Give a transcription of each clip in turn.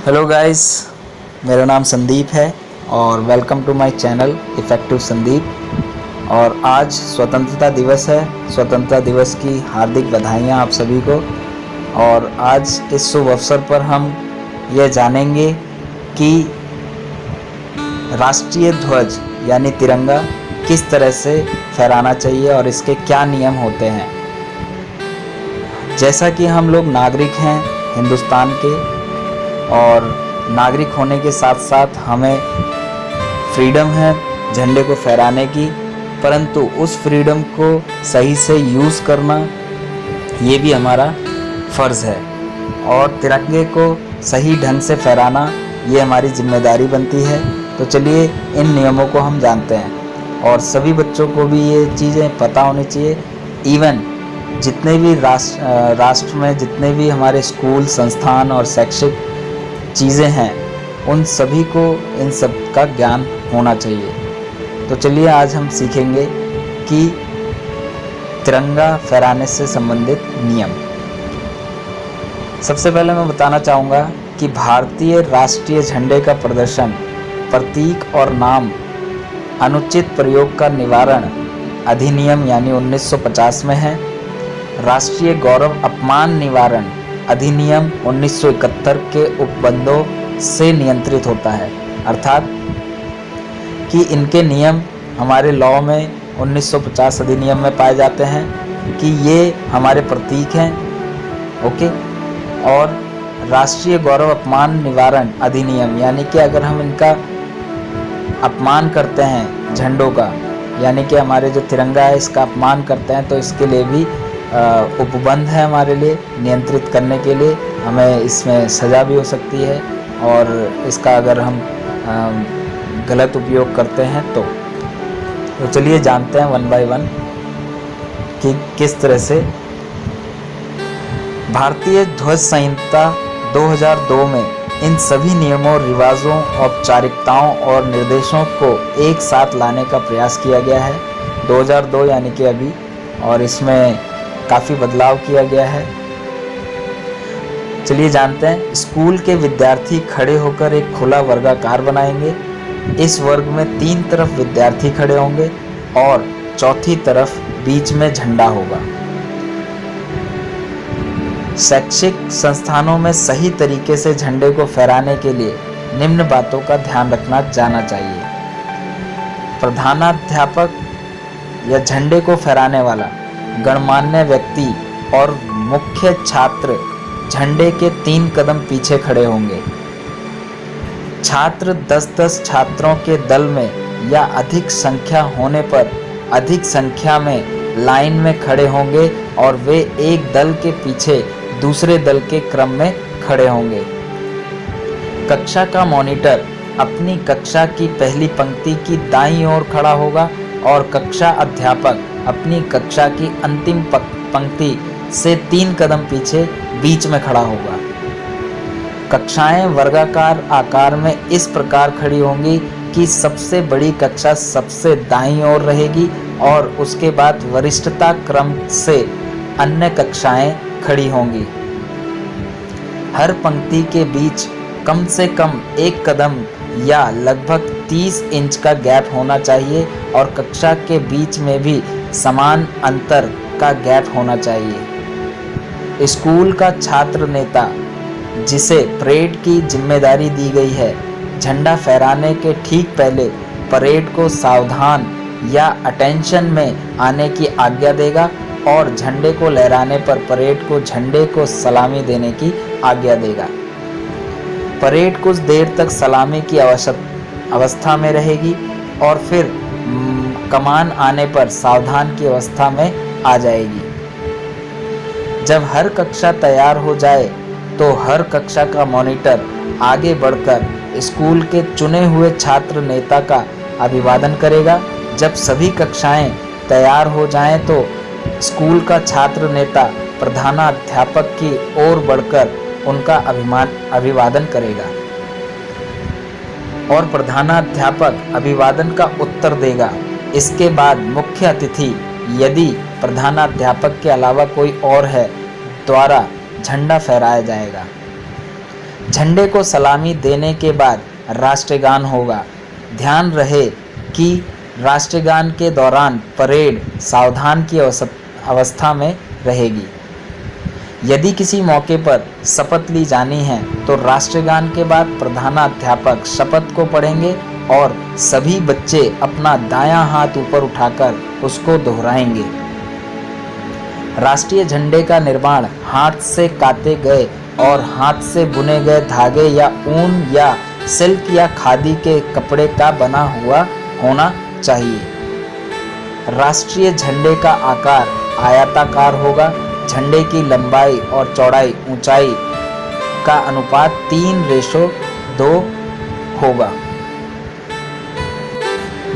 Hello guys, मेरा नाम संदीप है और welcome to my channel effective Sandeep. और आज स्वतंत्रता दिवस है। स्वतंत्रता दिवस की हार्दिक बधाइयाँ आप सभी को। और आज इस शुभ अवसर पर हम यह जानेंगे कि राष्ट्रीय ध्वज यानी तिरंगा किस तरह से फहराना चाहिए और इसके क्या नियम होते हैं। जैसा कि हम लोग नागरिक हैं हिंदुस्तान के, और नागरिक होने के साथ साथ हमें फ्रीडम है झंडे को फहराने की, परंतु उस फ्रीडम को सही से यूज़ करना ये भी हमारा फ़र्ज़ है, और तिरंगे को सही ढंग से फहराना ये हमारी जिम्मेदारी बनती है। तो चलिए इन नियमों को हम जानते हैं, और सभी बच्चों को भी ये चीज़ें पता होनी चाहिए। इवन जितने भी राष्ट्र में जितने भी हमारे स्कूल, संस्थान और शैक्षिक चीज़ें हैं, उन सभी को इन सब का ज्ञान होना चाहिए। तो चलिए आज हम सीखेंगे कि तिरंगा फहराने से संबंधित नियम। सबसे पहले मैं बताना चाहूँगा कि भारतीय राष्ट्रीय झंडे का प्रदर्शन, प्रतीक और नाम अनुचित प्रयोग का निवारण अधिनियम यानी 1950 में है। राष्ट्रीय गौरव अपमान निवारण अधिनियम 1971 के उपबंधों से नियंत्रित होता है, अर्थात कि इनके नियम हमारे लॉ में 1950 अधिनियम में पाए जाते हैं कि ये हमारे प्रतीक हैं। ओके। और राष्ट्रीय गौरव अपमान निवारण अधिनियम यानी कि अगर हम इनका अपमान करते हैं झंडों का, यानी कि हमारे जो तिरंगा है इसका अपमान करते हैं, तो इसके लिए भी उपबंध है हमारे लिए नियंत्रित करने के लिए। हमें इसमें सज़ा भी हो सकती है, और इसका अगर हम गलत उपयोग करते हैं तो चलिए जानते हैं वन बाय वन कि किस तरह से भारतीय ध्वज संहिता 2002 में इन सभी नियमों, रिवाजों, औपचारिकताओं और निर्देशों को एक साथ लाने का प्रयास किया गया है। 2002 यानी कि अभी, और इसमें काफ़ी बदलाव किया गया है। चलिए जानते हैं। स्कूल के विद्यार्थी खड़े होकर एक खुला वर्गाकार बनाएंगे। इस वर्ग में 3 तरफ विद्यार्थी खड़े होंगे और चौथी तरफ बीच में झंडा होगा। शैक्षिक संस्थानों में सही तरीके से झंडे को फहराने के लिए निम्न बातों का ध्यान रखना जाना चाहिए। प्रधानाध्यापक या झंडे को फहराने वाला गणमान्य व्यक्ति और मुख्य छात्र झंडे के 3 कदम पीछे खड़े होंगे। छात्र 10-10 छात्रों के दल में या अधिक संख्या होने पर अधिक संख्या में लाइन में खड़े होंगे, और वे एक दल के पीछे दूसरे दल के क्रम में खड़े होंगे। कक्षा का मॉनिटर अपनी कक्षा की पहली पंक्ति की दाईं ओर खड़ा होगा, और कक्षा अध्यापक अपनी कक्षा की अंतिम पंक्ति से 3 कदम पीछे बीच में खड़ा होगा। कक्षाएं वर्गाकार आकार में इस प्रकार खड़ी होंगी कि सबसे बड़ी कक्षा सबसे दाईं ओर रहेगी, और उसके बाद वरिष्ठता क्रम से अन्य कक्षाएं खड़ी होंगी। हर पंक्ति के बीच कम से कम 1 कदम या लगभग 30 इंच का गैप होना चाहिए, और कक्षा के बीच में भी समान अंतर का गैप होना चाहिए। स्कूल का छात्र नेता, जिसे परेड की जिम्मेदारी दी गई है, झंडा फहराने के ठीक पहले परेड को सावधान या अटेंशन में आने की आज्ञा देगा, और झंडे को लहराने पर परेड को झंडे को सलामी देने की आज्ञा देगा। परेड कुछ देर तक सलामी की अवस्था में रहेगी, और फिर कमान आने पर सावधान की अवस्था में आ जाएगी। जब हर कक्षा तैयार हो जाए तो हर कक्षा का मॉनिटर आगे बढ़कर स्कूल के चुने हुए छात्र नेता का अभिवादन करेगा। जब सभी कक्षाएं तैयार हो जाएं तो स्कूल का छात्र नेता प्रधानाध्यापक की ओर बढ़कर उनका अभिवादन करेगा, और प्रधानाध्यापक अभिवादन का उत्तर देगा। इसके बाद मुख्य अतिथि, यदि प्रधानाध्यापक के अलावा कोई और है, द्वारा झंडा फहराया जाएगा। झंडे को सलामी देने के बाद राष्ट्रगान होगा। ध्यान रहे कि राष्ट्रगान के दौरान परेड सावधान की अवस्था में रहेगी। यदि किसी मौके पर शपथ ली जानी है तो राष्ट्रगान के बाद प्रधानाध्यापक शपथ को पढ़ेंगे और सभी बच्चे अपना दायां हाथ ऊपर उठाकर उसको दोहराएंगे। राष्ट्रीय झंडे का निर्माण हाथ से काते गए और हाथ से बुने गए धागे या ऊन या सिल्क या खादी के कपड़े का बना हुआ होना चाहिए। राष्ट्रीय झंडे का आकार आयताकार होगा। झंडे की लंबाई और चौड़ाई ऊंचाई का अनुपात 3:2 होगा।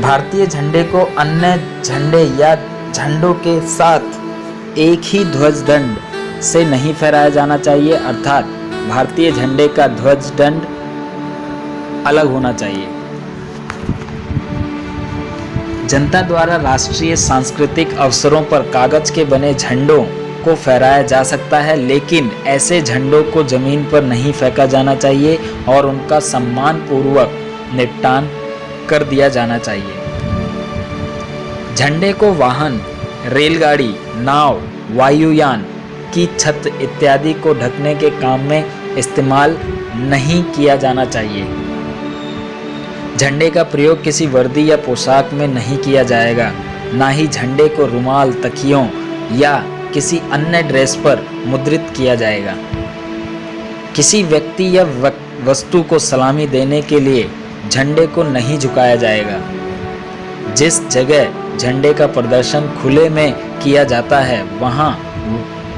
भारतीय झंडे को अन्य झंडे या झंडों के साथ एक ही ध्वज दंड से नहीं फहराया जाना चाहिए, अर्थात भारतीय झंडे का ध्वज दंड अलग होना चाहिए। जनता द्वारा राष्ट्रीय सांस्कृतिक अवसरों पर कागज के बने झंडों को फहराया जा सकता है, लेकिन ऐसे झंडों को जमीन पर नहीं फेंका जाना चाहिए और उनका सम्मान पूर्वक निपटान कर दिया जाना चाहिए। झंडे को वाहन, रेलगाड़ी, नाव, वायुयान की छत इत्यादि को ढकने के काम में इस्तेमाल नहीं किया जाना चाहिए। झंडे का प्रयोग किसी वर्दी या पोशाक में नहीं किया जाएगा। ना ही झंडे को रुमाल, तकियों या किसी अन्य ड्रेस पर मुद्रित किया जाएगा। किसी व्यक्ति या वस्तु को सलामी देने के लिए झंडे को नहीं झुकाया जाएगा। जिस जगह झंडे का प्रदर्शन खुले में किया जाता है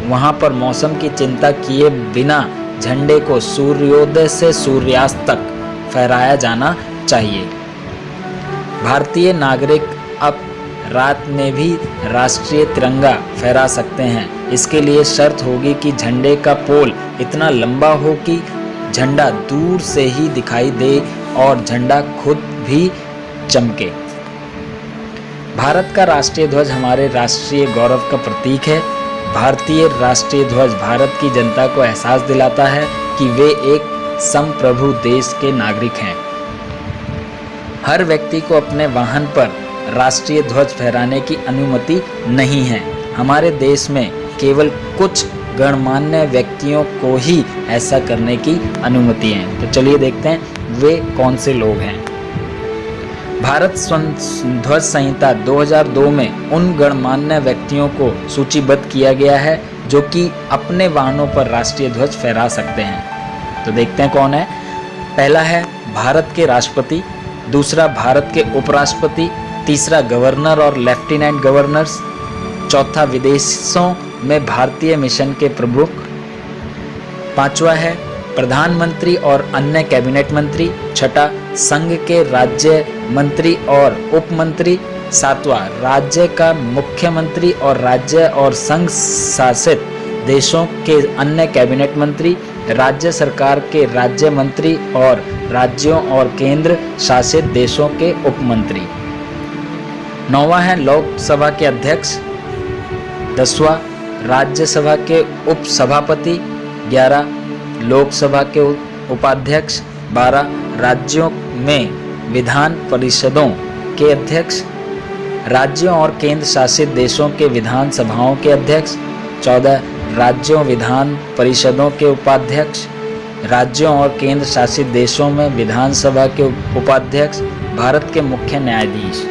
वहाँ पर मौसम की चिंता किए बिना झंडे को सूर्योदय से सूर्यास्त तक फहराया जाना चाहिए। भारतीय नागरिक अब रात में भी राष्ट्रीय तिरंगा फहरा सकते हैं। इसके लिए शर्त होगी कि झंडे का पोल इतना लंबा हो कि झंडा दूर से ही दिखाई दे और झंडा खुद भी चमके। भारत का राष्ट्रीय ध्वज हमारे राष्ट्रीय गौरव का प्रतीक है। भारतीय राष्ट्रीय ध्वज भारत की जनता को एहसास दिलाता है कि वे एक संप्रभु देश के नागरिक हैं। हर व्यक्ति को अपने वाहन पर राष्ट्रीय ध्वज फहराने की अनुमति नहीं है। हमारे देश में केवल कुछ गणमान्य व्यक्तियों को ही ऐसा करने की अनुमति है। तो चलिए देखते हैं वे कौन से लोग हैं। भारत ध्वज संहिता 2002 में उन गणमान्य व्यक्तियों को सूचीबद्ध किया गया है जो कि अपने वाहनों पर राष्ट्रीय ध्वज फहरा सकते हैं। तो देखते हैं कौन है। पहला है भारत के राष्ट्रपति, दूसरा भारत के उपराष्ट्रपति, तीसरा गवर्नर और लेफ्टिनेंट गवर्नर्स, चौथा विदेशों में भारतीय मिशन के प्रमुख, पांचवा है प्रधानमंत्री और अन्य कैबिनेट मंत्री, छठा संघ के राज्य मंत्री और उप मंत्री, सातवां राज्य का मुख्यमंत्री और राज्य और संघ शासित देशों के अन्य कैबिनेट मंत्री, राज्य सरकार के राज्य मंत्री और राज्यों और केंद्र शासित देशों के उप मंत्री। नौवां है लोकसभा के अध्यक्ष, 10वां राज्यसभा के उप सभापति, 11 लोकसभा के उपाध्यक्ष, 12 राज्यों में विधान परिषदों के अध्यक्ष, राज्यों और केंद्र शासित देशों के विधान सभाओं के अध्यक्ष, 14 राज्यों विधान परिषदों के उपाध्यक्ष, राज्यों और केंद्र शासित देशों में विधानसभा के उपाध्यक्ष, भारत के मुख्य न्यायाधीश,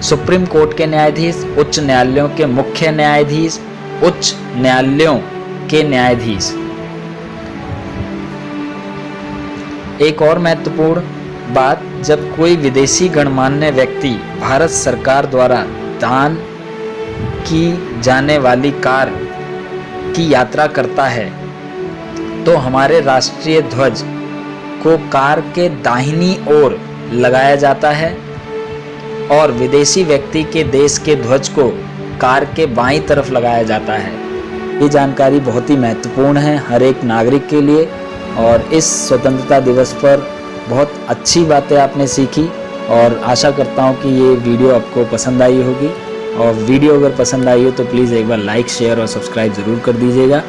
सुप्रीम कोर्ट के न्यायाधीश, उच्च न्यायालयों के मुख्य न्यायाधीश, उच्च न्यायालयों के न्यायाधीश। एक और महत्वपूर्ण बात, जब कोई विदेशी गणमान्य व्यक्ति भारत सरकार द्वारा दान की जाने वाली कार की यात्रा करता है तो हमारे राष्ट्रीय ध्वज को कार के दाहिनी ओर लगाया जाता है और विदेशी व्यक्ति के देश के ध्वज को कार के बाईं तरफ लगाया जाता है। ये जानकारी बहुत ही महत्वपूर्ण है हर एक नागरिक के लिए और इस स्वतंत्रता दिवस पर बहुत अच्छी बातें आपने सीखी और आशा करता हूँ कि ये वीडियो आपको पसंद आई होगी। और वीडियो अगर पसंद आई हो तो प्लीज़ एक बार लाइक, शेयर और सब्सक्राइब ज़रूर कर दीजिएगा।